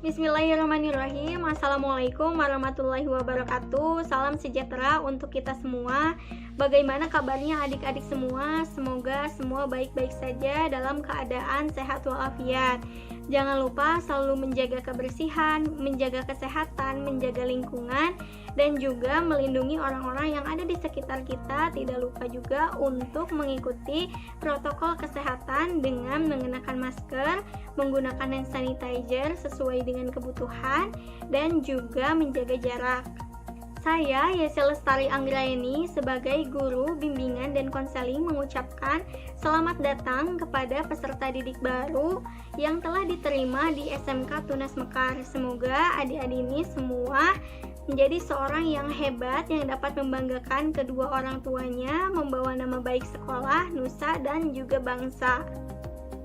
Bismillahirrahmanirrahim. Assalamualaikum warahmatullahi wabarakatuh. Salam sejahtera untuk kita semua. Bagaimana kabarnya adik-adik semua? Semoga semua baik-baik saja dalam keadaan sehat walafiat. Jangan lupa selalu menjaga kebersihan, menjaga kesehatan, menjaga lingkungan, dan juga melindungi orang-orang yang ada di sekitar kita. Tidak lupa juga untuk mengikuti protokol kesehatan dengan mengenakan masker, menggunakan hand sanitizer sesuai dengan kebutuhan, dan juga menjaga jarak. Saya, Yesi Lestari Anggraeni, sebagai guru bimbingan dan konseling mengucapkan selamat datang kepada peserta didik baru yang telah diterima di SMK Tunas Mekar. Semoga adik-adik ini semua menjadi seorang yang hebat yang dapat membanggakan kedua orang tuanya, membawa nama baik sekolah, nusa, dan juga bangsa.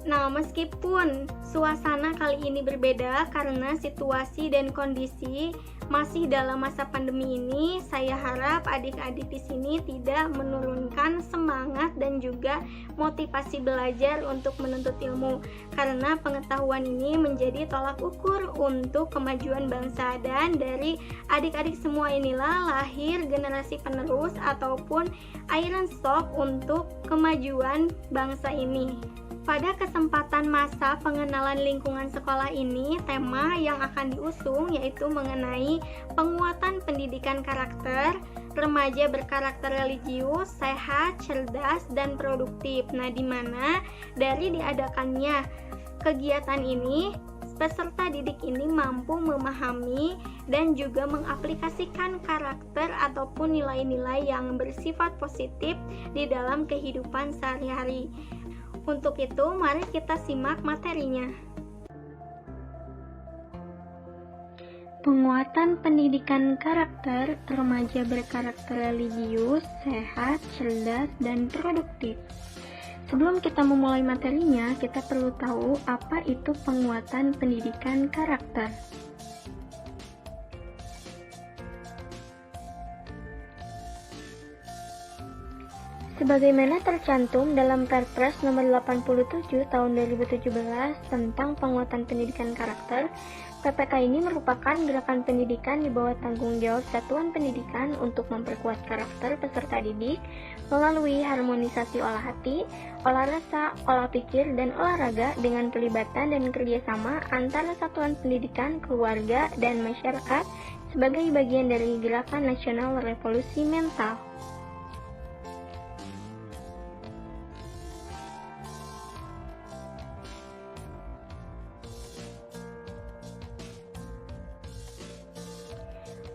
Nah, meskipun suasana kali ini berbeda karena situasi dan kondisi masih dalam masa pandemi ini, saya harap adik-adik di sini tidak menurunkan semangat dan juga motivasi belajar untuk menuntut ilmu, karena pengetahuan ini menjadi tolak ukur untuk kemajuan bangsa, dan dari adik-adik semua inilah lahir generasi penerus ataupun iron stock untuk kemajuan bangsa ini. Pada kesempatan masa pengenalan lingkungan sekolah ini, tema yang akan diusung yaitu mengenai penguatan pendidikan karakter, remaja berkarakter religius, sehat, cerdas, dan produktif. Nah, di mana dari diadakannya kegiatan ini, peserta didik ini mampu memahami dan juga mengaplikasikan karakter ataupun nilai-nilai yang bersifat positif di dalam kehidupan sehari-hari. Untuk itu, mari kita simak materinya. Penguatan pendidikan karakter, remaja berkarakter religius, sehat, cerdas, dan produktif. Sebelum kita memulai materinya, kita perlu tahu apa itu penguatan pendidikan karakter. Sebagaimana tercantum dalam Perpres nomor 87 tahun 2017 tentang penguatan pendidikan karakter, PPK ini merupakan gerakan pendidikan di bawah tanggung jawab satuan pendidikan untuk memperkuat karakter peserta didik melalui harmonisasi olah hati, olah rasa, olah pikir, dan olahraga dengan pelibatan dan kerjasama antara satuan pendidikan, keluarga, dan masyarakat sebagai bagian dari Gerakan Nasional Revolusi Mental.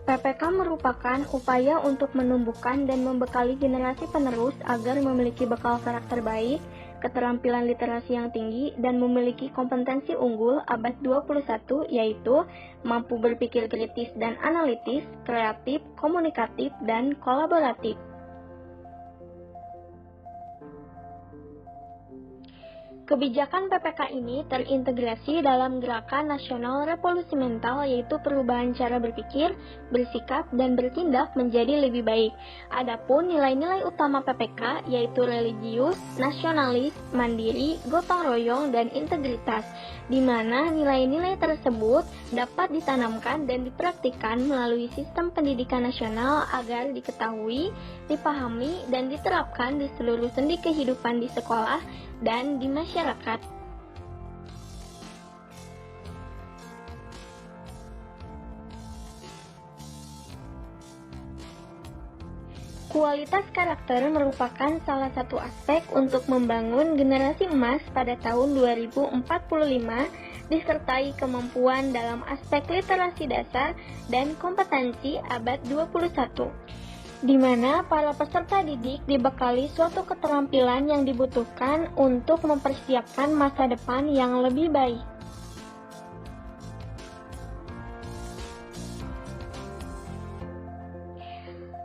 PPK merupakan upaya untuk menumbuhkan dan membekali generasi penerus agar memiliki bekal karakter baik, keterampilan literasi yang tinggi, dan memiliki kompetensi unggul abad 21, yaitu mampu berpikir kritis dan analitis, kreatif, komunikatif, dan kolaboratif. Kebijakan PPK ini terintegrasi dalam Gerakan Nasional Revolusi Mental, yaitu perubahan cara berpikir, bersikap, dan bertindak menjadi lebih baik. Adapun nilai-nilai utama PPK yaitu religius, nasionalis, mandiri, gotong royong, dan integritas, di mana nilai-nilai tersebut dapat ditanamkan dan dipraktikkan melalui sistem pendidikan nasional agar diketahui, dipahami, dan diterapkan di seluruh sendi kehidupan di sekolah dan di masyarakat. Kualitas karakter merupakan salah satu aspek untuk membangun generasi emas pada tahun 2045, disertai kemampuan dalam aspek literasi dasar dan kompetensi abad 21. Di mana para peserta didik dibekali suatu keterampilan yang dibutuhkan untuk mempersiapkan masa depan yang lebih baik.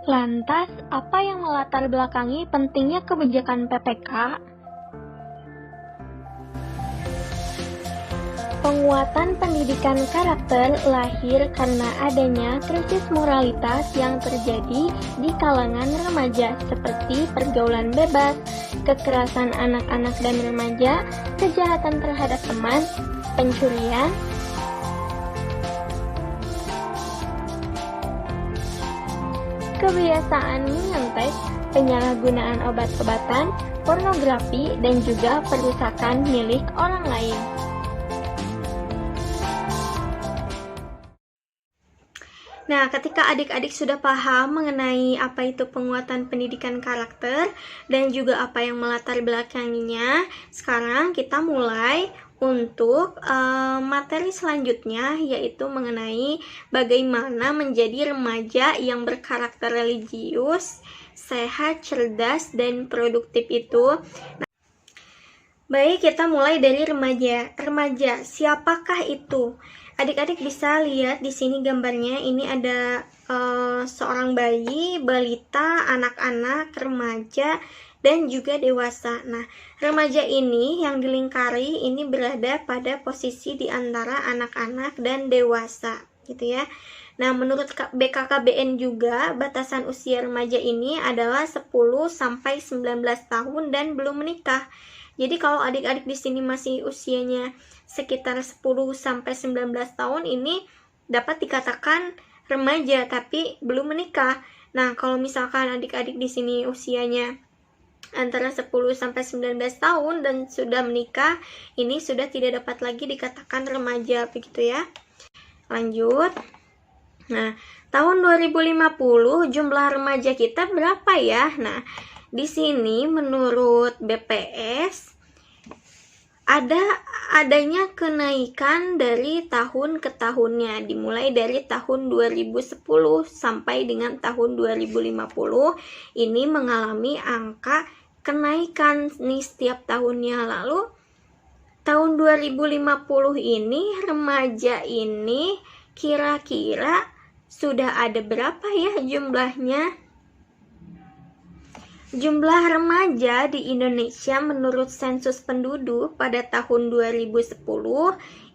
Lantas, apa yang melatar belakangi pentingnya kebijakan PPK? Penguatan pendidikan karakter lahir karena adanya krisis moralitas yang terjadi di kalangan remaja seperti pergaulan bebas, kekerasan anak-anak dan remaja, kejahatan terhadap teman, pencurian, kebiasaan menyontek, penyalahgunaan obat-obatan, pornografi, dan juga perusakan milik orang lain. Nah, ketika adik-adik sudah paham mengenai apa itu penguatan pendidikan karakter dan juga apa yang melatar belakanginya, sekarang kita mulai untuk materi selanjutnya, yaitu mengenai bagaimana menjadi remaja yang berkarakter religius, sehat, cerdas, dan produktif itu. Baik, kita mulai dari remaja. Remaja, siapakah itu? Adik-adik bisa lihat di sini gambarnya. Ini ada seorang bayi, balita, anak-anak, remaja, dan juga dewasa. Nah, remaja ini yang dilingkari ini berada pada posisi di antara anak-anak dan dewasa, gitu ya. Nah, menurut BKKBN juga batasan usia remaja ini adalah 10 sampai 19 tahun dan belum menikah. Jadi kalau adik-adik di sini masih usianya sekitar 10 sampai 19 tahun, ini dapat dikatakan remaja tapi belum menikah. Nah, kalau misalkan adik-adik di sini usianya antara 10 sampai 19 tahun dan sudah menikah, ini sudah tidak dapat lagi dikatakan remaja, begitu ya. Lanjut. Nah, tahun 2050 jumlah remaja kita berapa ya? Nah, di sini menurut BPS adanya kenaikan dari tahun ke tahunnya, dimulai dari tahun 2010 sampai dengan tahun 2050 ini mengalami angka kenaikan nih setiap tahunnya. Lalu tahun 2050 ini remaja ini kira-kira sudah ada berapa ya jumlahnya? Jumlah remaja di Indonesia menurut sensus penduduk pada tahun 2010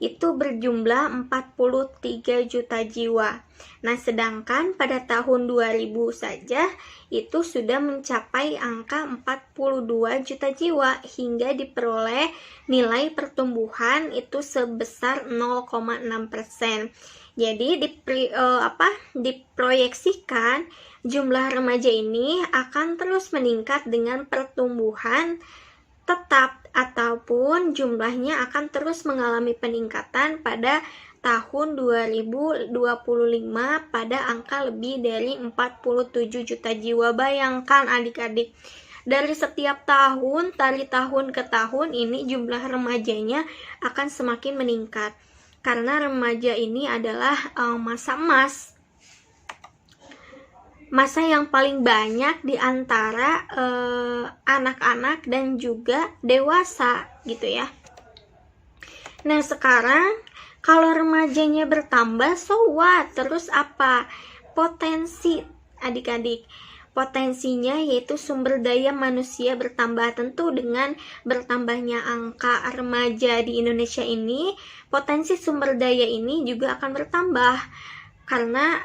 itu berjumlah 43 juta jiwa. Nah, sedangkan pada tahun 2000 saja itu sudah mencapai angka 42 juta jiwa hingga diperoleh nilai pertumbuhan itu sebesar 0,6%. Jadi diproyeksikan jumlah remaja ini akan terus meningkat dengan pertumbuhan tetap ataupun jumlahnya akan terus mengalami peningkatan pada tahun 2025 pada angka lebih dari 47 juta jiwa. Bayangkan adik-adik, dari setiap tahun, dari tahun ke tahun ini jumlah remajanya akan semakin meningkat. Karena remaja ini adalah masa emas, masa yang paling banyak di antara anak-anak dan juga dewasa, gitu ya. Nah, sekarang kalau remajanya bertambah, so what? Terus apa? Potensi adik-adik. Potensinya yaitu sumber daya manusia bertambah. Tentu dengan bertambahnya angka remaja di Indonesia ini, potensi sumber daya ini juga akan bertambah. Karena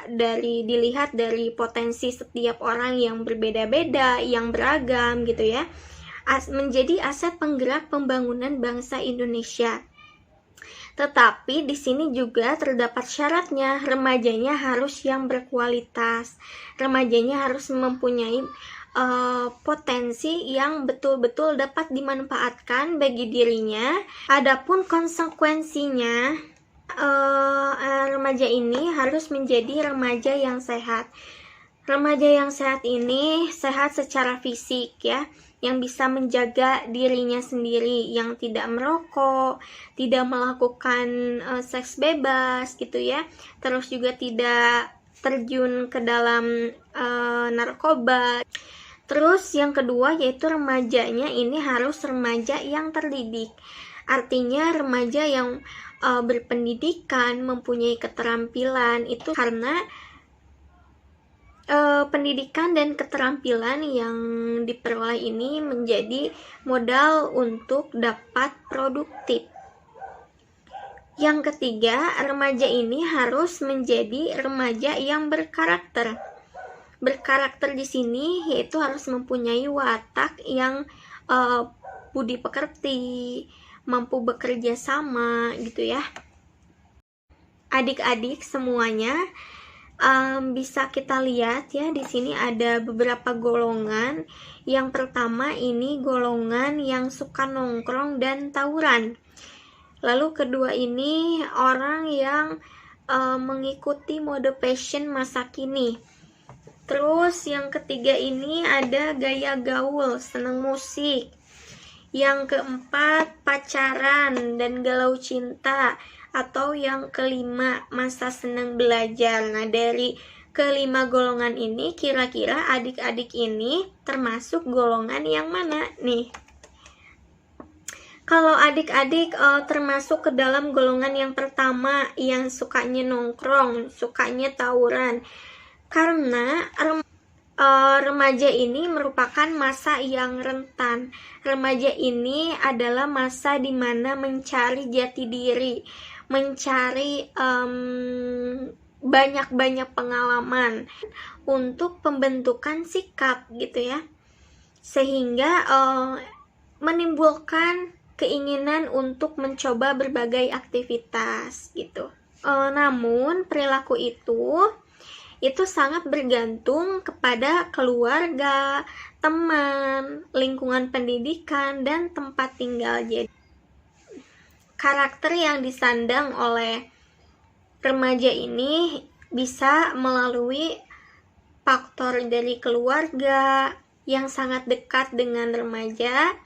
dilihat dari potensi setiap orang yang berbeda-beda, yang beragam gitu ya, menjadi aset penggerak pembangunan bangsa Indonesia. Tetapi di sini juga terdapat syaratnya, remajanya harus yang berkualitas, remajanya harus mempunyai potensi yang betul-betul dapat dimanfaatkan bagi dirinya. Adapun konsekuensinya, remaja ini harus menjadi remaja yang sehat. Remaja yang sehat ini sehat secara fisik ya, yang bisa menjaga dirinya sendiri, yang tidak merokok, tidak melakukan seks bebas gitu ya, terus juga tidak terjun ke dalam narkoba. Terus yang kedua yaitu remajanya ini harus remaja yang terdidik, artinya remaja yang berpendidikan, mempunyai keterampilan. Itu karena pendidikan dan keterampilan yang diperoleh ini menjadi modal untuk dapat produktif. Yang ketiga, remaja ini harus menjadi remaja yang berkarakter. Berkarakter di sini yaitu harus mempunyai watak yang budi pekerti, mampu bekerja sama gitu ya. Adik-adik semuanya, bisa kita lihat ya, di sini ada beberapa golongan. Yang pertama ini golongan yang suka nongkrong dan tawuran. Lalu kedua ini orang yang mengikuti mode fashion masa kini. Terus yang ketiga ini ada gaya gaul, senang musik. Yang keempat pacaran dan galau cinta. Atau yang kelima masa senang belajar. Nah, dari kelima golongan ini kira-kira adik-adik ini termasuk golongan yang mana nih? Kalau adik-adik termasuk ke dalam golongan yang pertama, yang sukanya nongkrong, sukanya tawuran. Karena remaja ini merupakan masa yang rentan. Remaja ini adalah masa dimana mencari jati diri, mencari banyak-banyak pengalaman untuk pembentukan sikap gitu ya. Sehingga menimbulkan keinginan untuk mencoba berbagai aktivitas gitu. Namun perilaku itu sangat bergantung kepada keluarga, teman, lingkungan pendidikan, dan tempat tinggal. Jadi karakter yang disandang oleh remaja ini bisa melalui faktor dari keluarga yang sangat dekat dengan remaja,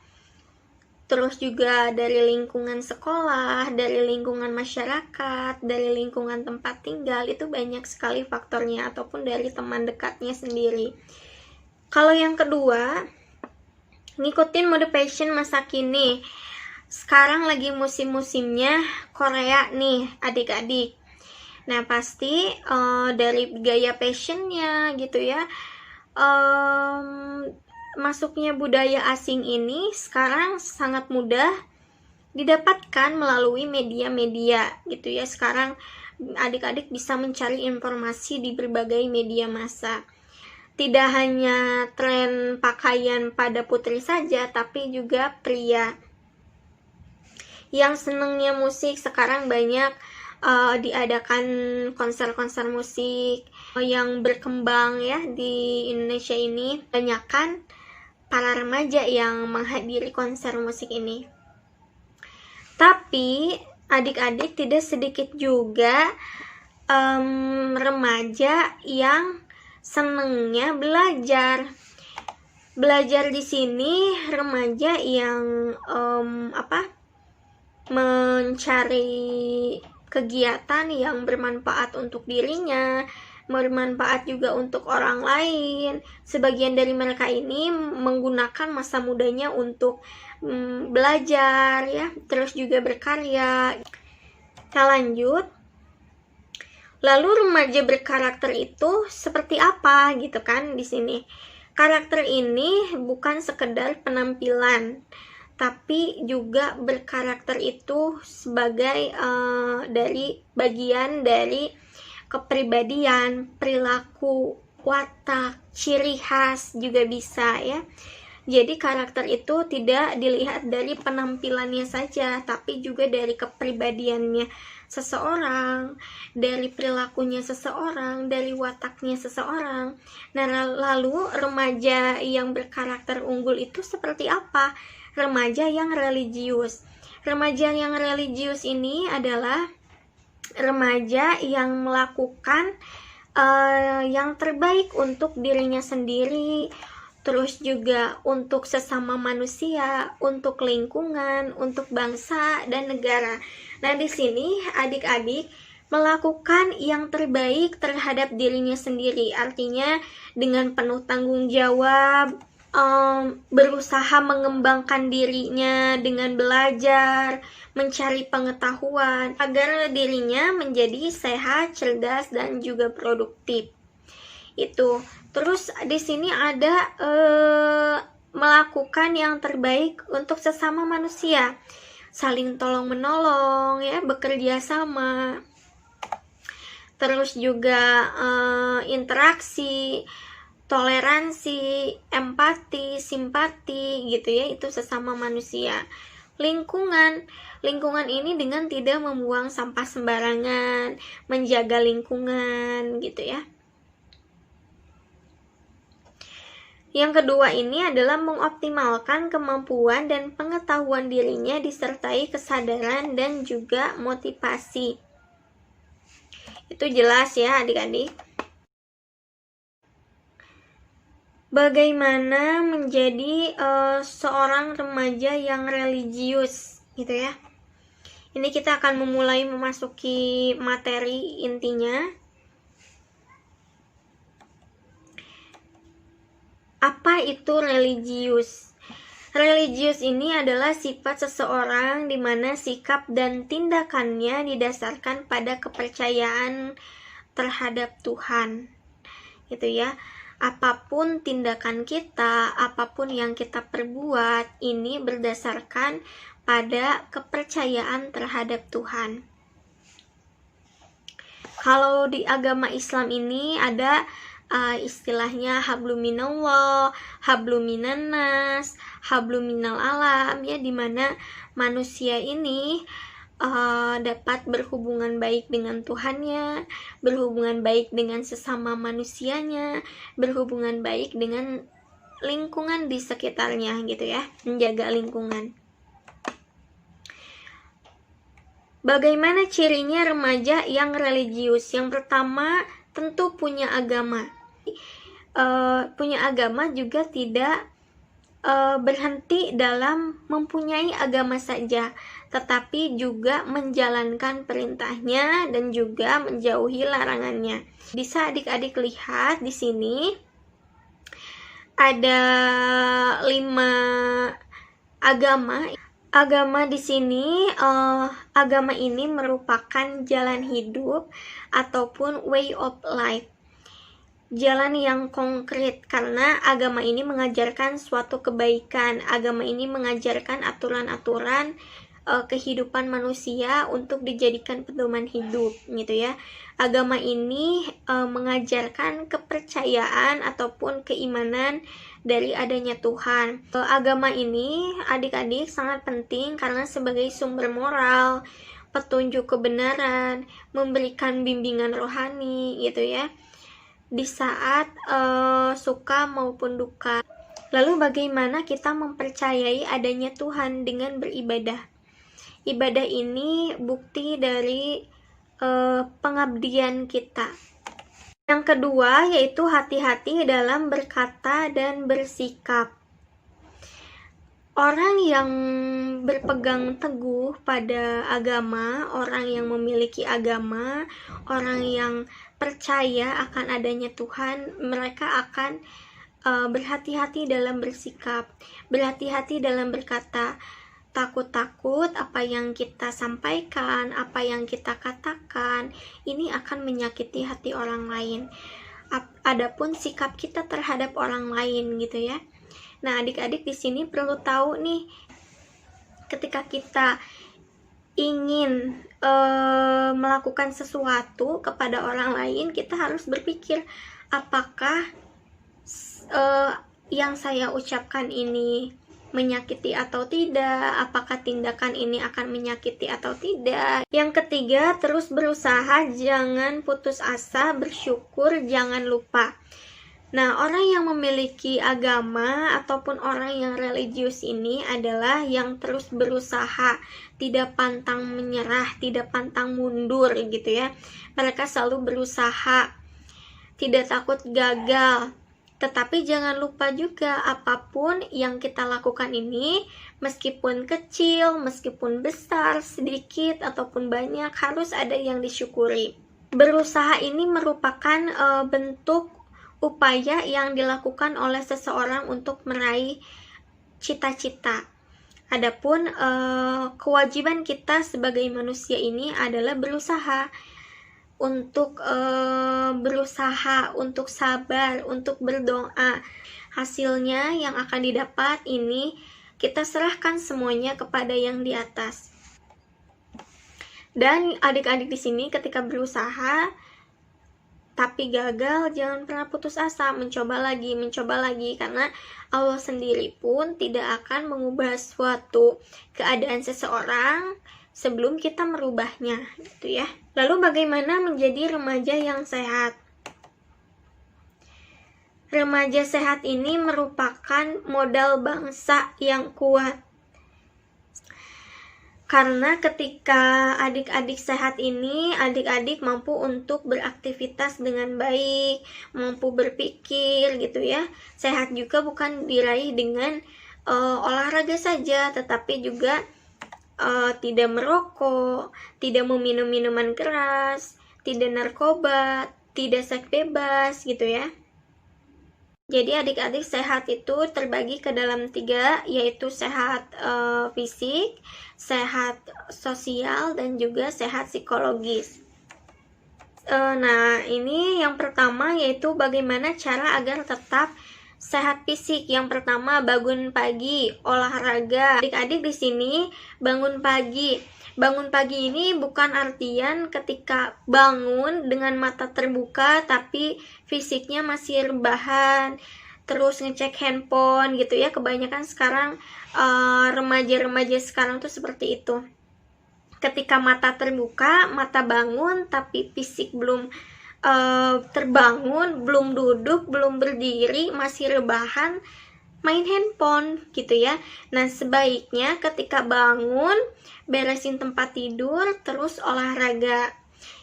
terus juga dari lingkungan sekolah, dari lingkungan masyarakat, dari lingkungan tempat tinggal. Itu banyak sekali faktornya, ataupun dari teman dekatnya sendiri. Kalau yang kedua, ngikutin mode fashion masa kini. Sekarang lagi musim-musimnya Korea nih adik-adik. Nah pasti dari gaya fashionnya gitu ya, masuknya budaya asing ini sekarang sangat mudah didapatkan melalui media-media gitu ya. Sekarang adik-adik bisa mencari informasi di berbagai media massa. Tidak hanya tren pakaian pada putri saja, tapi juga pria. Yang senangnya musik, sekarang banyak diadakan konser-konser musik yang berkembang ya di Indonesia ini. Banyakkan para remaja yang menghadiri konser musik ini. Tapi adik-adik tidak sedikit juga remaja yang senengnya belajar. Belajar di sini remaja yang mencari kegiatan yang bermanfaat untuk dirinya, bermanfaat juga untuk orang lain. Sebagian dari mereka ini menggunakan masa mudanya untuk belajar ya, terus juga berkarya. Kita lanjut. Lalu remaja berkarakter itu seperti apa gitu kan di sini. Karakter ini bukan sekedar penampilan, tapi juga berkarakter itu sebagai dari bagian dari kepribadian, perilaku, watak, ciri khas juga bisa ya. Jadi karakter itu tidak dilihat dari penampilannya saja, tapi juga dari kepribadiannya seseorang, dari perilakunya seseorang, dari wataknya seseorang. Nah, lalu remaja yang berkarakter unggul itu seperti apa? Remaja yang religius. Remaja yang religius ini adalah remaja yang melakukan yang terbaik untuk dirinya sendiri, terus juga untuk sesama manusia, untuk lingkungan, untuk bangsa dan negara. Nah, di sini adik-adik melakukan yang terbaik terhadap dirinya sendiri, artinya dengan penuh tanggung jawab, berusaha mengembangkan dirinya dengan belajar, mencari pengetahuan agar dirinya menjadi sehat, cerdas, dan juga produktif. Itu. Terus di sini ada melakukan yang terbaik untuk sesama manusia. saling tolong menolong ya, bekerja sama, terus juga interaksi, toleransi, empati, simpati gitu ya, itu sesama manusia. Lingkungan ini dengan tidak membuang sampah sembarangan, menjaga lingkungan gitu ya. Yang kedua ini adalah mengoptimalkan kemampuan dan pengetahuan dirinya disertai kesadaran dan juga motivasi. Itu jelas ya adik-adik. Bagaimana menjadi seorang remaja yang religius gitu ya. Ini kita akan memulai memasuki materi intinya. Apa itu religius? Religius ini adalah sifat seseorang di mana sikap dan tindakannya didasarkan pada kepercayaan terhadap Tuhan. Gitu ya. Apapun tindakan kita, apapun yang kita perbuat, ini berdasarkan pada kepercayaan terhadap Tuhan. Kalau di agama Islam ini ada istilahnya habluminallah, habluminannas, habluminal alam ya, dimana manusia ini dapat berhubungan baik dengan Tuhannya, berhubungan baik dengan sesama manusianya, berhubungan baik dengan lingkungan di sekitarnya gitu ya, menjaga lingkungan. Bagaimana cirinya remaja yang religius? Yang pertama, tentu punya agama. Punya agama juga tidak berhenti dalam mempunyai agama saja, tetapi juga menjalankan perintahnya dan juga menjauhi larangannya. Bisa adik-adik lihat di sini ada 5 agama. Agama di sini, agama ini merupakan jalan hidup ataupun way of life. Jalan yang konkret, karena agama ini mengajarkan suatu kebaikan. Agama ini mengajarkan aturan-aturan kehidupan manusia untuk dijadikan pedoman hidup gitu ya. Agama ini mengajarkan kepercayaan ataupun keimanan dari adanya Tuhan. Agama ini adik-adik sangat penting karena sebagai sumber moral, petunjuk kebenaran, memberikan bimbingan rohani gitu ya, di saat suka maupun duka. Lalu bagaimana kita mempercayai adanya Tuhan dengan beribadah? Ibadah ini bukti dari pengabdian kita. Yang kedua yaitu hati-hati dalam berkata dan bersikap. Orang yang berpegang teguh pada agama, orang yang memiliki agama, orang yang percaya akan adanya Tuhan, mereka akan berhati-hati dalam bersikap, berhati-hati dalam berkata. Takut-takut apa yang kita sampaikan, apa yang kita katakan, ini akan menyakiti hati orang lain. Adapun sikap kita terhadap orang lain gitu ya. Nah, adik-adik di sini perlu tahu nih, ketika kita ingin melakukan sesuatu kepada orang lain, kita harus berpikir apakah yang saya ucapkan ini menyakiti atau tidak, apakah tindakan ini akan menyakiti atau tidak. Yang ketiga, terus berusaha, jangan putus asa, bersyukur, jangan lupa. Nah, orang yang memiliki agama ataupun orang yang religius ini adalah yang terus berusaha, tidak pantang menyerah, tidak pantang mundur gitu ya. Mereka selalu berusaha, tidak takut gagal. Tetapi jangan lupa juga, apapun yang kita lakukan ini, meskipun kecil, meskipun besar, sedikit, ataupun banyak, harus ada yang disyukuri. Berusaha ini merupakan bentuk upaya yang dilakukan oleh seseorang untuk meraih cita-cita. Adapun kewajiban kita sebagai manusia ini adalah berusaha, untuk untuk sabar, untuk berdoa. Hasilnya yang akan didapat ini kita serahkan semuanya kepada yang di atas. Dan adik-adik di sini ketika berusaha tapi gagal, jangan pernah putus asa, mencoba lagi, karena Allah sendiri pun tidak akan mengubah suatu keadaan seseorang sebelum kita merubahnya, gitu ya. Lalu bagaimana menjadi remaja yang sehat? Remaja sehat ini merupakan modal bangsa yang kuat. Karena ketika adik-adik sehat ini, adik-adik mampu untuk beraktivitas dengan baik, mampu berpikir gitu ya. Sehat juga bukan diraih dengan olahraga saja, tetapi juga tidak merokok, tidak meminum minuman keras, tidak narkoba, tidak seks bebas gitu ya. Jadi adik-adik sehat itu terbagi ke dalam 3, yaitu sehat fisik, sehat sosial, dan juga sehat psikologis. Nah, ini yang pertama yaitu bagaimana cara agar tetap sehat fisik. Yang pertama, bangun pagi, olahraga. Adik-adik di sini bangun pagi. Bangun pagi ini bukan artian ketika bangun dengan mata terbuka tapi fisiknya masih rebahan, terus ngecek handphone gitu ya. Kebanyakan sekarang remaja-remaja sekarang tuh seperti itu. Ketika mata terbuka, mata bangun tapi fisik belum terbangun, belum duduk, belum berdiri, masih rebahan, main handphone gitu ya. Nah, sebaiknya ketika bangun, beresin tempat tidur, terus olahraga.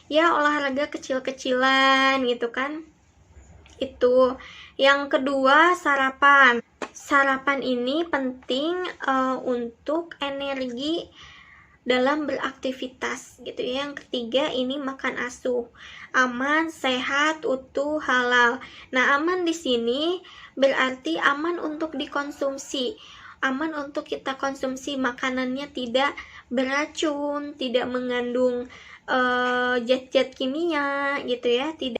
Ya, olahraga kecil-kecilan gitu kan. Itu. Yang kedua, sarapan. Sarapan ini penting untuk energi dalam beraktivitas gitu ya. Yang ketiga, ini makan asuh. Aman, sehat, utuh, halal. Nah, aman di sini berarti aman untuk dikonsumsi. Aman untuk kita konsumsi, makanannya tidak beracun, tidak mengandung zat-zat kimia gitu ya. Tidak.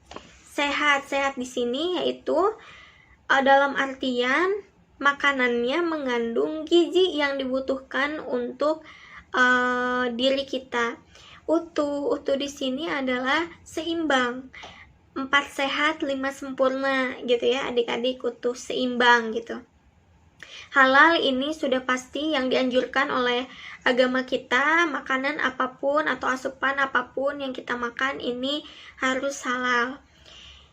Sehat di sini yaitu dalam artian makanannya mengandung gizi yang dibutuhkan untuk diri kita. Utuh di sini adalah seimbang. 4 sehat, 5 sempurna gitu ya adik-adik, utuh, seimbang gitu. Halal ini sudah pasti yang dianjurkan oleh agama kita, makanan apapun atau asupan apapun yang kita makan ini harus halal.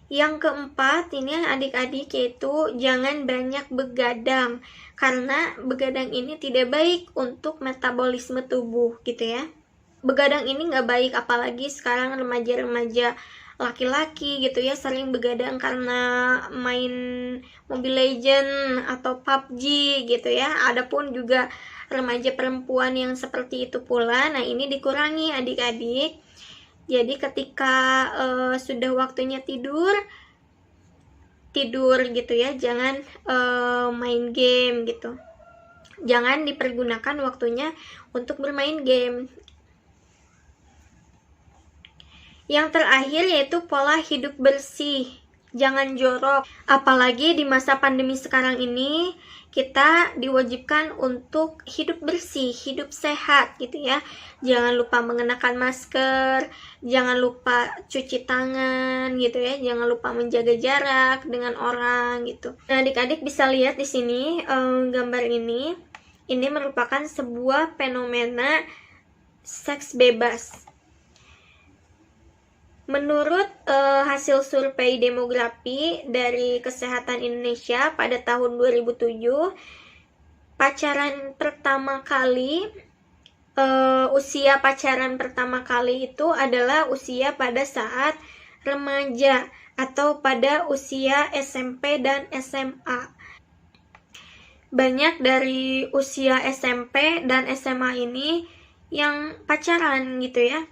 Yang keempat ini adik-adik yaitu jangan banyak begadang, karena begadang ini tidak baik untuk metabolisme tubuh gitu ya. Begadang ini nggak baik, apalagi sekarang remaja-remaja laki-laki gitu ya sering begadang karena main Mobile Legend atau PUBG gitu ya. Adapun juga remaja perempuan yang seperti itu pula. Nah, ini dikurangi adik-adik. Jadi ketika sudah waktunya tidur gitu ya, jangan main game gitu. Jangan dipergunakan waktunya untuk bermain game. Yang terakhir yaitu pola hidup bersih. Jangan jorok. Apalagi di masa pandemi sekarang ini, kita diwajibkan untuk hidup bersih, hidup sehat gitu ya. Jangan lupa mengenakan masker, jangan lupa cuci tangan gitu ya, jangan lupa menjaga jarak dengan orang gitu. Nah, adik-adik bisa lihat di sini gambar ini. Ini merupakan sebuah fenomena seks bebas. Menurut hasil survei demografi dari Kesehatan Indonesia pada tahun 2007, usia pacaran pertama kali itu adalah usia pada saat remaja atau pada usia SMP dan SMA. Banyak dari usia SMP dan SMA ini yang pacaran gitu ya.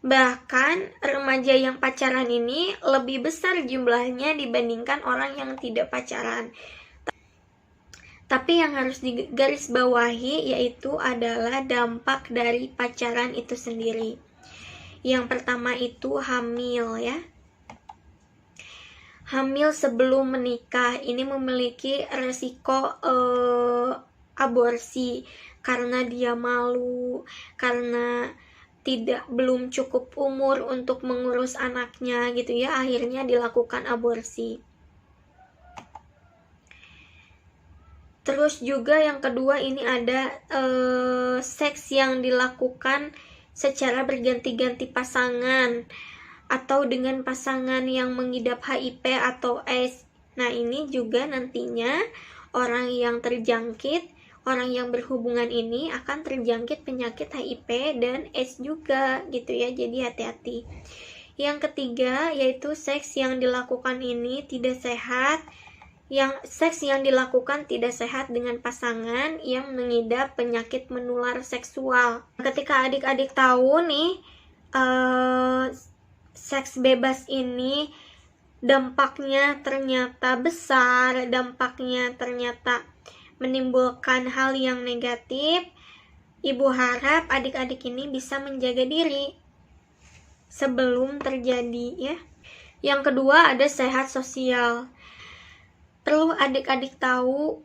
Bahkan remaja yang pacaran ini lebih besar jumlahnya dibandingkan orang yang tidak pacaran. Tapi yang harus digarisbawahi yaitu adalah dampak dari pacaran itu sendiri. Yang pertama itu hamil ya. Hamil sebelum menikah ini memiliki resiko aborsi karena dia malu, karena belum cukup umur untuk mengurus anaknya gitu ya, akhirnya dilakukan aborsi. Terus juga yang kedua ini ada seks yang dilakukan secara berganti-ganti pasangan atau dengan pasangan yang mengidap HIV atau AIDS. Nah, ini juga nantinya orang yang terjangkit, orang yang berhubungan ini akan terjangkit penyakit HIV dan AIDS juga gitu ya, jadi hati-hati. Yang ketiga yaitu seks yang dilakukan ini tidak sehat, seks yang dilakukan tidak sehat dengan pasangan yang mengidap penyakit menular seksual. Ketika adik-adik tahu nih seks bebas ini dampaknya ternyata besar, dampaknya ternyata menimbulkan hal yang negatif, ibu harap adik-adik ini bisa menjaga diri sebelum terjadi ya. Yang kedua ada sehat sosial. Perlu adik-adik tahu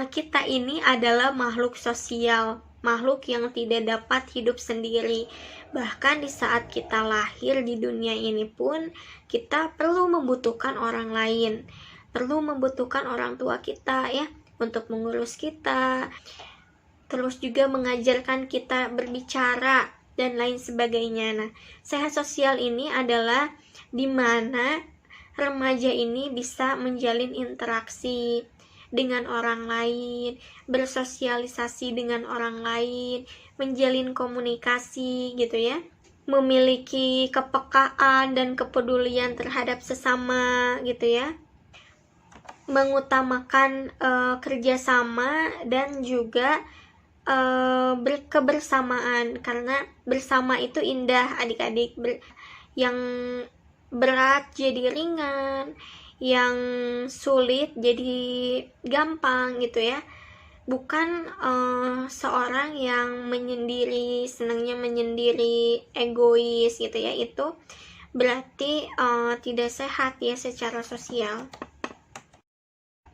kita ini adalah makhluk sosial, makhluk yang tidak dapat hidup sendiri. Bahkan di saat kita lahir di dunia ini pun kita perlu membutuhkan orang lain, perlu membutuhkan orang tua kita ya untuk mengurus kita, terus juga mengajarkan kita berbicara dan lain sebagainya. Nah, sehat sosial ini adalah dimana remaja ini bisa menjalin interaksi dengan orang lain, bersosialisasi dengan orang lain, menjalin komunikasi gitu ya, memiliki kepekaan dan kepedulian terhadap sesama gitu ya, mengutamakan kerjasama dan juga kebersamaan, karena bersama itu indah adik-adik. Yang berat jadi ringan, yang sulit jadi gampang gitu ya. Bukan seorang yang menyendiri, senangnya menyendiri, egois gitu ya, itu berarti tidak sehat ya secara sosial.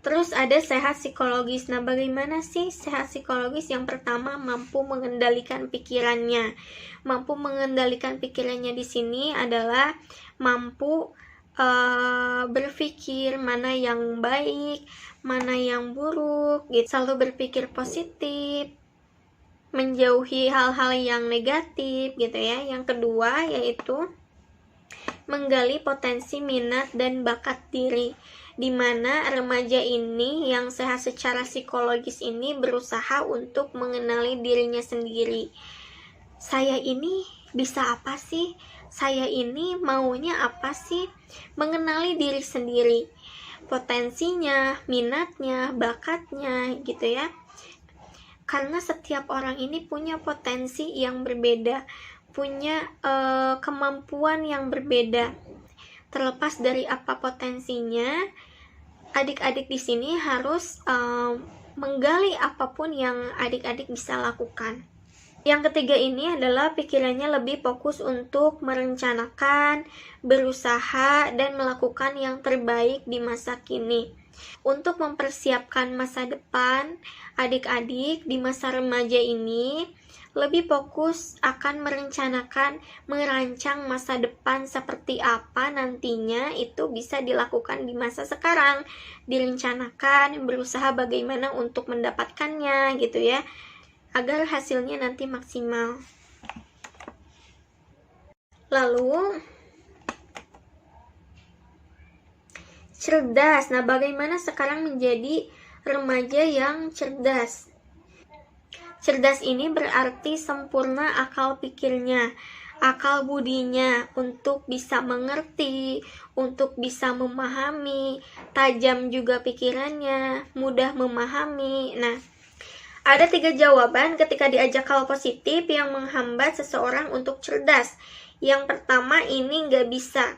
Terus ada sehat psikologis. Nah, bagaimana sih sehat psikologis? Yang pertama, mampu mengendalikan pikirannya. Mampu mengendalikan pikirannya di sini adalah mampu berpikir mana yang baik, mana yang buruk, gitu. Selalu berpikir positif, menjauhi hal-hal yang negatif, gitu ya. Yang kedua yaitu menggali potensi minat dan bakat diri, di mana remaja ini yang sehat secara psikologis ini berusaha untuk mengenali dirinya sendiri. Saya ini bisa apa sih? Saya ini maunya apa sih? Mengenali diri sendiri, potensinya, minatnya, bakatnya gitu ya. Karena setiap orang ini punya potensi yang berbeda, punya kemampuan yang berbeda. Terlepas dari apa potensinya, adik-adik di sini harus menggali apapun yang adik-adik bisa lakukan. Yang ketiga ini adalah pikirannya lebih fokus untuk merencanakan, berusaha, dan melakukan yang terbaik di masa kini. Untuk mempersiapkan masa depan, adik-adik di masa remaja ini lebih fokus akan merencanakan, merancang masa depan seperti apa nantinya, itu bisa dilakukan di masa sekarang. Direncanakan, berusaha bagaimana untuk mendapatkannya gitu ya, agar hasilnya nanti maksimal. Lalu cerdas. Nah, bagaimana sekarang menjadi remaja yang cerdas? Cerdas ini berarti sempurna akal pikirnya, akal budinya, untuk bisa mengerti, untuk bisa memahami, tajam juga pikirannya, mudah memahami. Nah, ada 3 jawaban ketika diajak hal positif yang menghambat seseorang untuk cerdas. Yang pertama ini nggak bisa.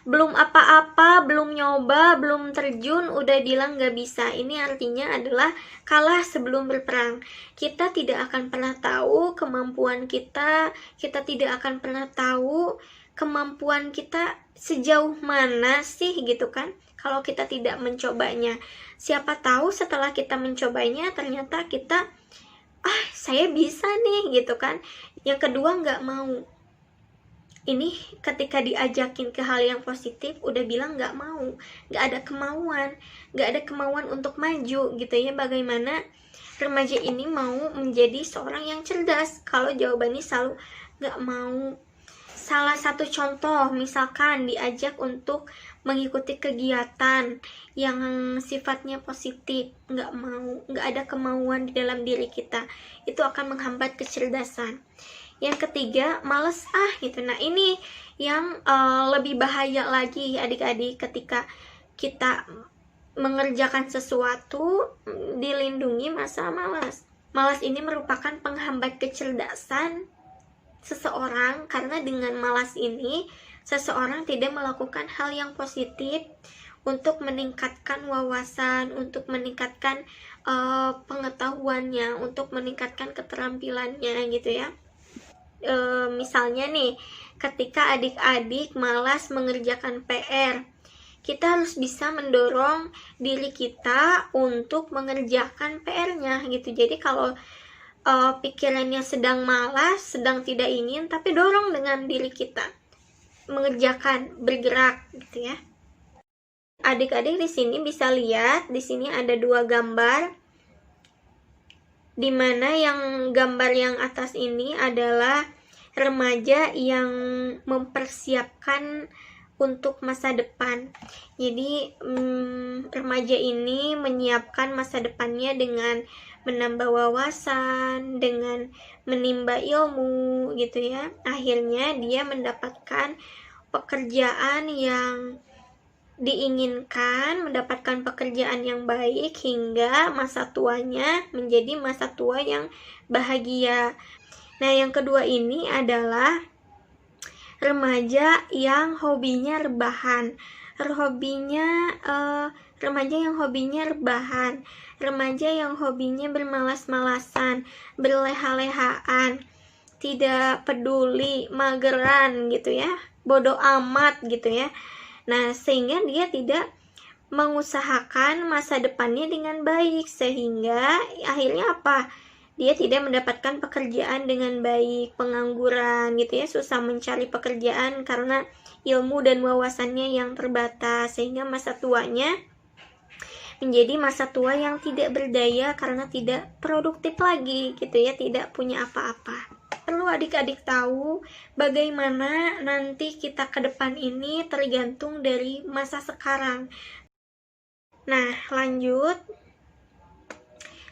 Belum apa-apa, belum nyoba, belum terjun, udah bilang nggak bisa. Ini artinya adalah kalah sebelum berperang. Kita tidak akan pernah tahu kemampuan kita tidak akan pernah tahu kemampuan kita sejauh mana sih gitu kan kalau kita tidak mencobanya. Siapa tahu setelah kita mencobanya ternyata kita saya bisa nih gitu kan. Yang kedua, nggak mau. Ini ketika diajakin ke hal yang positif udah bilang nggak mau, nggak ada kemauan untuk maju gitu ya. Bagaimana remaja ini mau menjadi seorang yang cerdas kalau jawabannya selalu nggak mau. Salah satu contoh, misalkan diajak untuk mengikuti kegiatan yang sifatnya positif, nggak mau, nggak ada kemauan di dalam diri kita, itu akan menghambat kecerdasan. Yang ketiga, males gitu. Nah ini yang lebih bahaya lagi adik-adik, ketika kita mengerjakan sesuatu dilindungi masa malas. Malas ini merupakan penghambat kecerdasan seseorang, karena dengan malas ini seseorang tidak melakukan hal yang positif untuk meningkatkan wawasan, untuk meningkatkan pengetahuannya, untuk meningkatkan keterampilannya gitu ya. Misalnya nih, ketika adik-adik malas mengerjakan PR, kita harus bisa mendorong diri kita untuk mengerjakan PR-nya gitu. Jadi kalau pikirannya sedang malas, sedang tidak ingin, tapi dorong dengan diri kita mengerjakan, bergerak gitu ya. Adik-adik di sini bisa lihat, di sini ada 2 gambar, dimana yang gambar yang atas ini adalah remaja yang mempersiapkan untuk masa depan. Jadi remaja ini menyiapkan masa depannya dengan menambah wawasan, dengan menimba ilmu gitu ya. Akhirnya dia mendapatkan pekerjaan yang diinginkan, mendapatkan pekerjaan yang baik hingga masa tuanya menjadi masa tua yang bahagia. Nah, yang kedua ini adalah remaja yang hobinya rebahan. Remaja yang hobinya rebahan, remaja yang hobinya bermalas-malasan, berleha-lehaan, tidak peduli, mageran gitu ya, bodoh amat gitu ya. Nah, sehingga dia tidak mengusahakan masa depannya dengan baik, sehingga akhirnya apa? Dia tidak mendapatkan pekerjaan dengan baik, pengangguran gitu ya, susah mencari pekerjaan karena ilmu dan wawasannya yang terbatas, sehingga masa tuanya menjadi masa tua yang tidak berdaya karena tidak produktif lagi gitu ya, tidak punya apa-apa. Perlu adik-adik tahu bagaimana nanti kita ke depan ini tergantung dari masa sekarang. Nah, lanjut.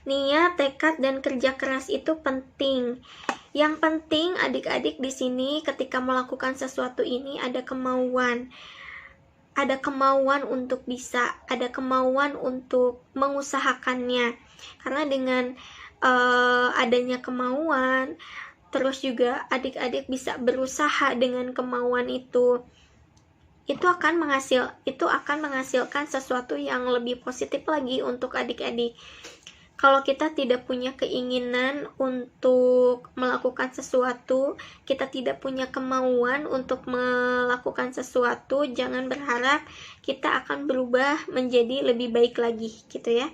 Niat, tekad, dan kerja keras itu penting. Yang penting adik-adik di sini ketika melakukan sesuatu ini ada kemauan. Ada kemauan untuk bisa, ada kemauan untuk mengusahakannya. Karena dengan adanya kemauan, terus juga adik-adik bisa berusaha dengan kemauan itu akan menghasilkan sesuatu yang lebih positif lagi untuk adik-adik. Kalau kita tidak punya keinginan untuk melakukan sesuatu, kita tidak punya kemauan untuk melakukan sesuatu, jangan berharap kita akan berubah menjadi lebih baik lagi gitu ya.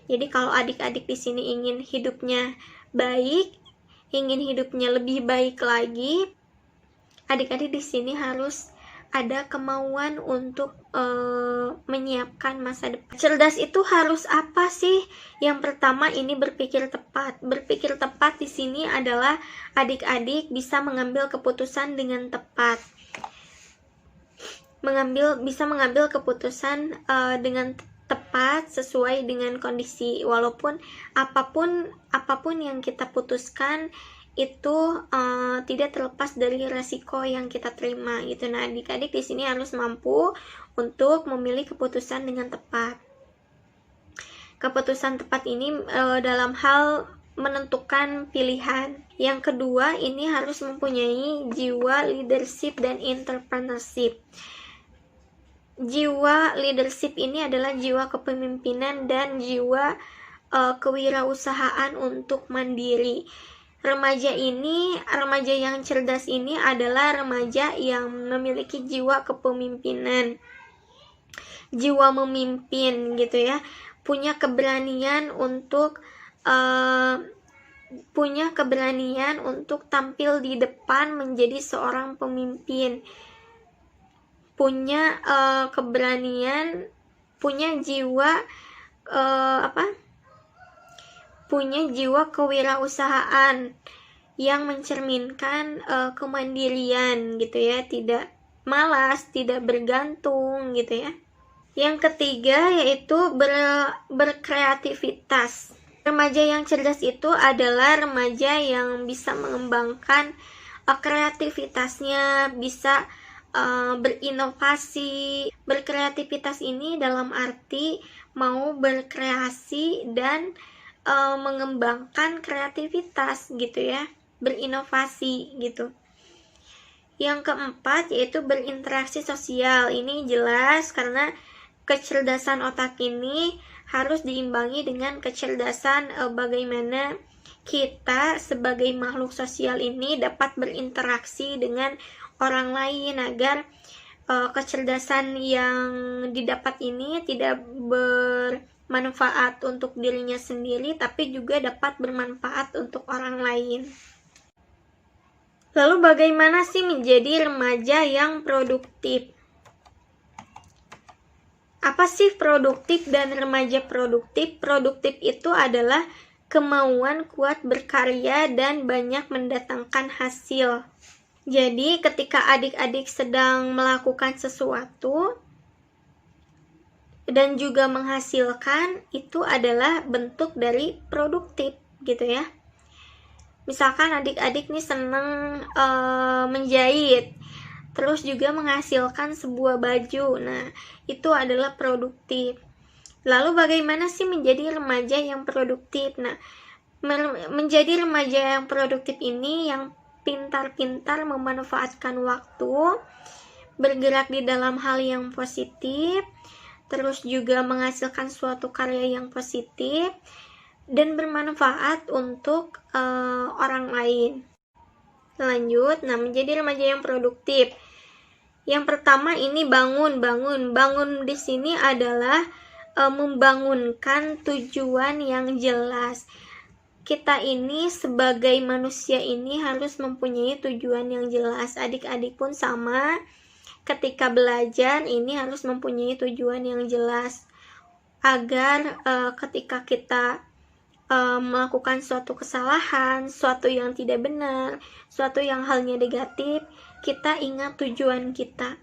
Jadi kalau adik-adik di sini ingin hidupnya baik, ingin hidupnya lebih baik lagi, adik-adik di sini harus ada kemauan untuk menyiapkan masa depan. Cerdas itu harus apa sih? Yang pertama ini berpikir tepat. Berpikir tepat di sini adalah adik-adik bisa mengambil keputusan dengan tepat. Bisa mengambil keputusan dengan tepat sesuai dengan kondisi, walaupun apapun yang kita putuskan itu tidak terlepas dari resiko yang kita terima gitu. Nah, adik-adik di sini harus mampu untuk memilih keputusan dengan tepat. Keputusan tepat ini dalam hal menentukan pilihan. Yang kedua, ini harus mempunyai jiwa leadership dan entrepreneurship. Jiwa leadership ini adalah jiwa kepemimpinan dan jiwa kewirausahaan untuk mandiri. Remaja yang cerdas ini adalah remaja yang memiliki jiwa kepemimpinan, jiwa memimpin gitu ya, punya keberanian untuk tampil di depan menjadi seorang pemimpin, punya keberanian, punya jiwa punya jiwa kewirausahaan yang mencerminkan kemandirian gitu ya, tidak malas, tidak bergantung gitu ya. Yang ketiga yaitu berkreativitas. Remaja yang cerdas itu adalah remaja yang bisa mengembangkan kreativitasnya, bisa berinovasi. Berkreativitas ini dalam arti mau berkreasi dan mengembangkan kreativitas gitu ya, berinovasi gitu. Yang keempat yaitu berinteraksi sosial. Ini jelas karena kecerdasan otak ini harus diimbangi dengan kecerdasan bagaimana kita sebagai makhluk sosial ini dapat berinteraksi dengan orang lain agar kecerdasan yang didapat ini tidak bermanfaat untuk dirinya sendiri tapi juga dapat bermanfaat untuk orang lain. Lalu bagaimana sih menjadi remaja yang produktif? Apa sih produktif dan remaja produktif? Produktif itu adalah kemauan kuat berkarya dan banyak mendatangkan hasil. Jadi ketika adik-adik sedang melakukan sesuatu dan juga menghasilkan, itu adalah bentuk dari produktif gitu ya. Misalkan adik-adik nih seneng menjahit, terus juga menghasilkan sebuah baju. Nah, itu adalah produktif. Lalu bagaimana sih menjadi remaja yang produktif? Nah, menjadi remaja yang produktif ini yang pintar-pintar memanfaatkan waktu, bergerak di dalam hal yang positif, terus juga menghasilkan suatu karya yang positif dan bermanfaat untuk orang lain. Lanjut, nah menjadi remaja yang produktif. Yang pertama ini bangun di sini adalah membangunkan tujuan yang jelas. Kita ini sebagai manusia ini harus mempunyai tujuan yang jelas. Adik-adik pun sama, ketika belajar ini harus mempunyai tujuan yang jelas agar ketika kita melakukan suatu kesalahan, suatu yang tidak benar, suatu yang halnya negatif, kita ingat tujuan kita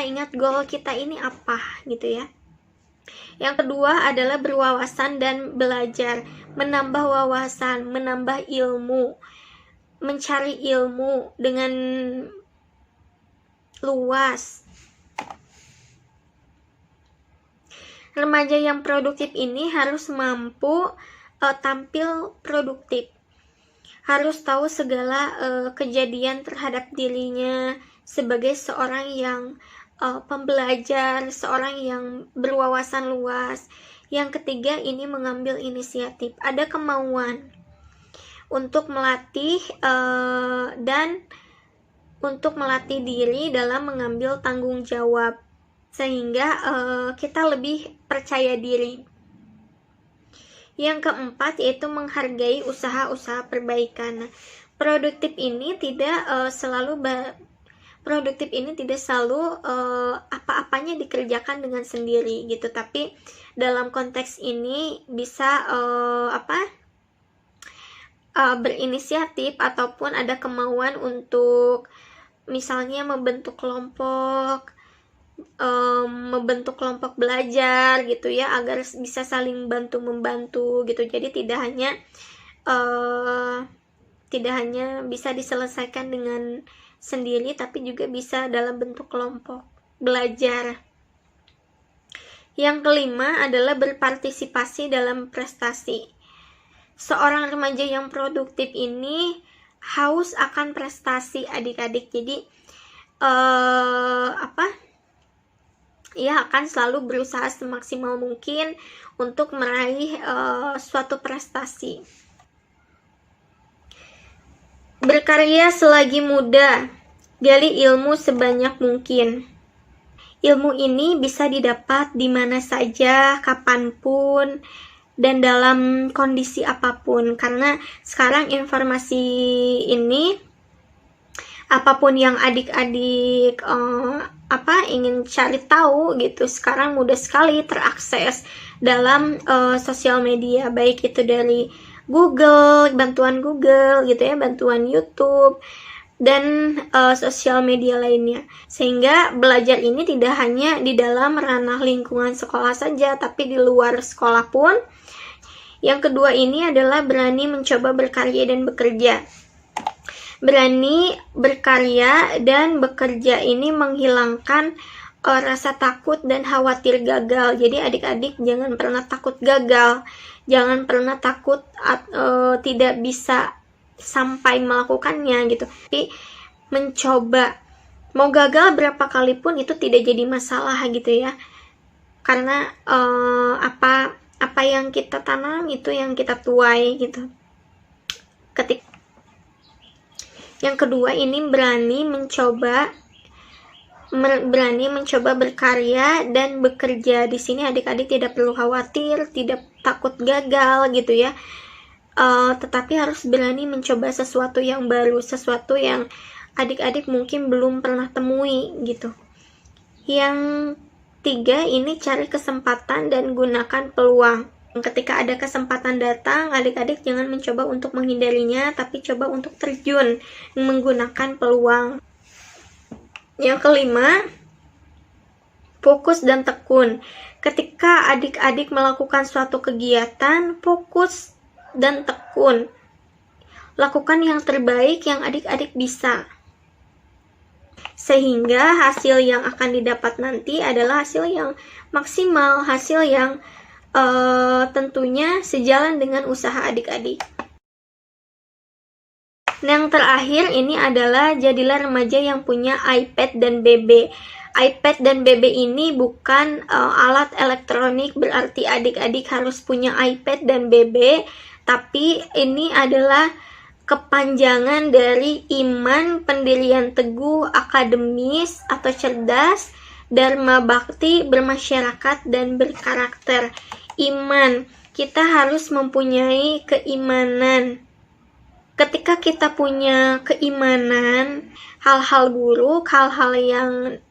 ingat goal kita ini apa gitu ya. Yang kedua adalah berwawasan dan belajar, menambah wawasan, menambah ilmu, mencari ilmu dengan luas. Remaja yang produktif ini harus mampu tampil produktif, harus tahu segala kejadian terhadap dirinya sebagai seorang yang pembelajar, seorang yang berwawasan luas. Yang ketiga ini mengambil inisiatif, ada kemauan untuk melatih dan untuk melatih diri dalam mengambil tanggung jawab sehingga kita lebih percaya diri. Yang keempat yaitu menghargai usaha-usaha perbaikan. Produktif ini tidak selalu apa-apanya dikerjakan dengan sendiri gitu, tapi dalam konteks ini bisa berinisiatif ataupun ada kemauan untuk misalnya membentuk kelompok belajar gitu ya, agar bisa saling bantu-membantu gitu. Jadi tidak hanya bisa diselesaikan dengan sendiri, tapi juga bisa dalam bentuk kelompok belajar. Yang kelima adalah berpartisipasi dalam prestasi. Seorang remaja yang produktif ini haus akan prestasi adik-adik. Jadi ia akan selalu berusaha semaksimal mungkin untuk meraih suatu prestasi. Berkarya selagi muda, gali ilmu sebanyak mungkin. Ilmu ini bisa didapat di mana saja, kapanpun, dan dalam kondisi apapun. Karena sekarang informasi ini, apapun yang adik-adik ingin cari tahu gitu, sekarang mudah sekali terakses dalam sosial media, baik itu dari Google, bantuan Google gitu ya, bantuan YouTube, dan sosial media lainnya. Sehingga belajar ini tidak hanya di dalam ranah lingkungan sekolah saja, tapi di luar sekolah pun. Yang kedua ini adalah berani mencoba berkarya dan bekerja. Berani berkarya dan bekerja ini menghilangkan rasa takut dan khawatir gagal. Jadi adik-adik jangan pernah takut gagal, jangan pernah takut tidak bisa sampai melakukannya gitu. Tapi mencoba, mau gagal berapa kali pun itu tidak jadi masalah gitu ya. Karena apa yang kita tanam itu yang kita tuai gitu. Yang kedua ini berani mencoba berkarya dan bekerja. Di sini adik-adik tidak perlu khawatir, tidak takut gagal gitu ya. Tetapi harus berani mencoba sesuatu yang baru, sesuatu yang adik-adik mungkin belum pernah temui gitu. Yang tiga ini cari kesempatan dan gunakan peluang. Ketika ada kesempatan datang, adik-adik jangan mencoba untuk menghindarinya, tapi coba untuk terjun menggunakan peluang. Yang kelima, fokus dan tekun. Ketika adik-adik melakukan suatu kegiatan, fokus dan tekun. Lakukan yang terbaik yang adik-adik bisa. Sehingga hasil yang akan didapat nanti adalah hasil yang maksimal, hasil yang tentunya sejalan dengan usaha adik-adik. Yang terakhir ini adalah jadilah remaja yang punya iPad dan BB. iPad dan BB ini bukan alat elektronik berarti adik-adik harus punya iPad dan BB, tapi ini adalah kepanjangan dari iman, pendirian teguh, akademis atau cerdas, dharma bakti, bermasyarakat, dan berkarakter. Iman, kita harus mempunyai keimanan. Ketika kita punya keimanan, hal-hal buruk, hal-hal yang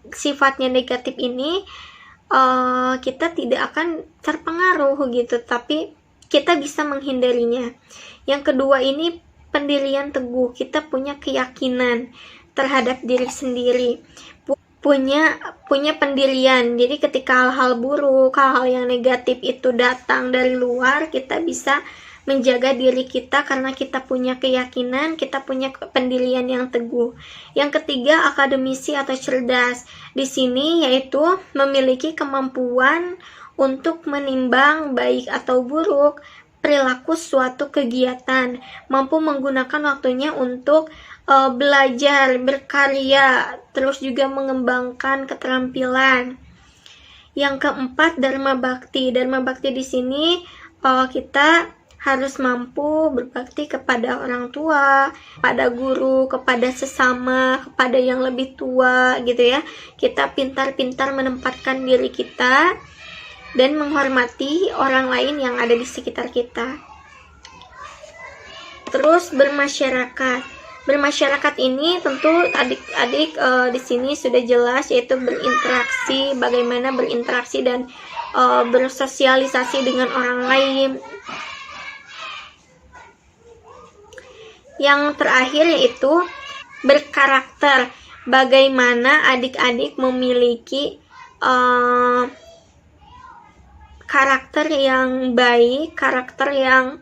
sifatnya negatif ini kita tidak akan terpengaruh gitu, tapi kita bisa menghindarinya. Yang kedua ini pendirian teguh, kita punya keyakinan terhadap diri sendiri, punya pendirian. Jadi ketika hal-hal buruk, hal-hal yang negatif itu datang dari luar, kita bisa menjaga diri kita karena kita punya keyakinan, kita punya pendirian yang teguh. Yang ketiga, akademisi atau cerdas. Di sini yaitu memiliki kemampuan untuk menimbang baik atau buruk perilaku suatu kegiatan, mampu menggunakan waktunya untuk belajar, berkarya, terus juga mengembangkan keterampilan. Yang keempat, dharma bakti. Dharma bakti di sini kita harus mampu berbakti kepada orang tua, kepada guru, kepada sesama, kepada yang lebih tua gitu ya. Kita pintar-pintar menempatkan diri kita dan menghormati orang lain yang ada di sekitar kita. Terus bermasyarakat. Bermasyarakat ini tentu adik-adik di sini sudah jelas, yaitu berinteraksi, bagaimana berinteraksi dan bersosialisasi dengan orang lain. Yang terakhir yaitu berkarakter, bagaimana adik-adik memiliki karakter yang baik, karakter yang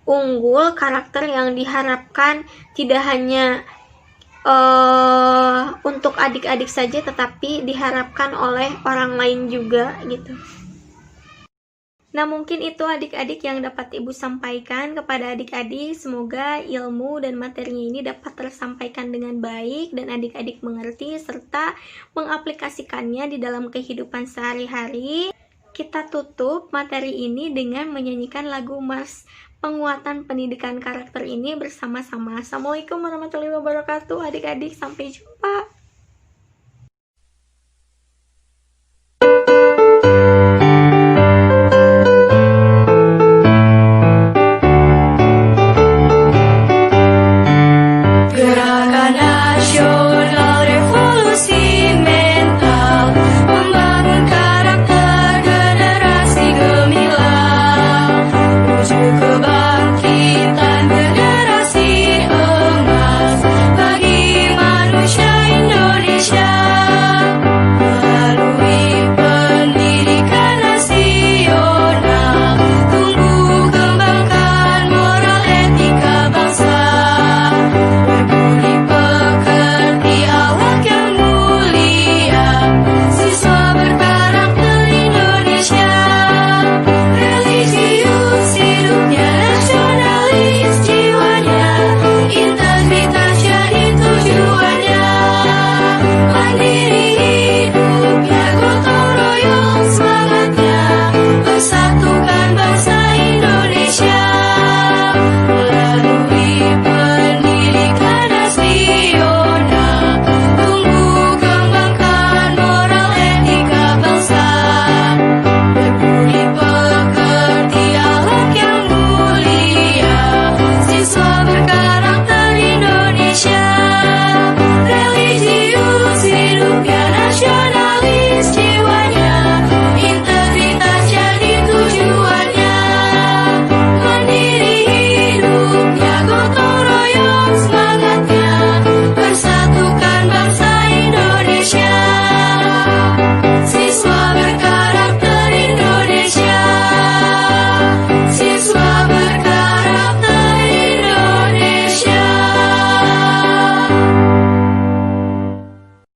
unggul, karakter yang diharapkan tidak hanya untuk adik-adik saja, tetapi diharapkan oleh orang lain juga gitu. Nah, mungkin itu adik-adik yang dapat Ibu sampaikan kepada adik-adik. Semoga ilmu dan materinya ini dapat tersampaikan dengan baik dan adik-adik mengerti serta mengaplikasikannya di dalam kehidupan sehari-hari. Kita tutup materi ini dengan menyanyikan lagu Mars penguatan pendidikan karakter ini bersama-sama. Assalamualaikum warahmatullahi wabarakatuh adik-adik, sampai jumpa.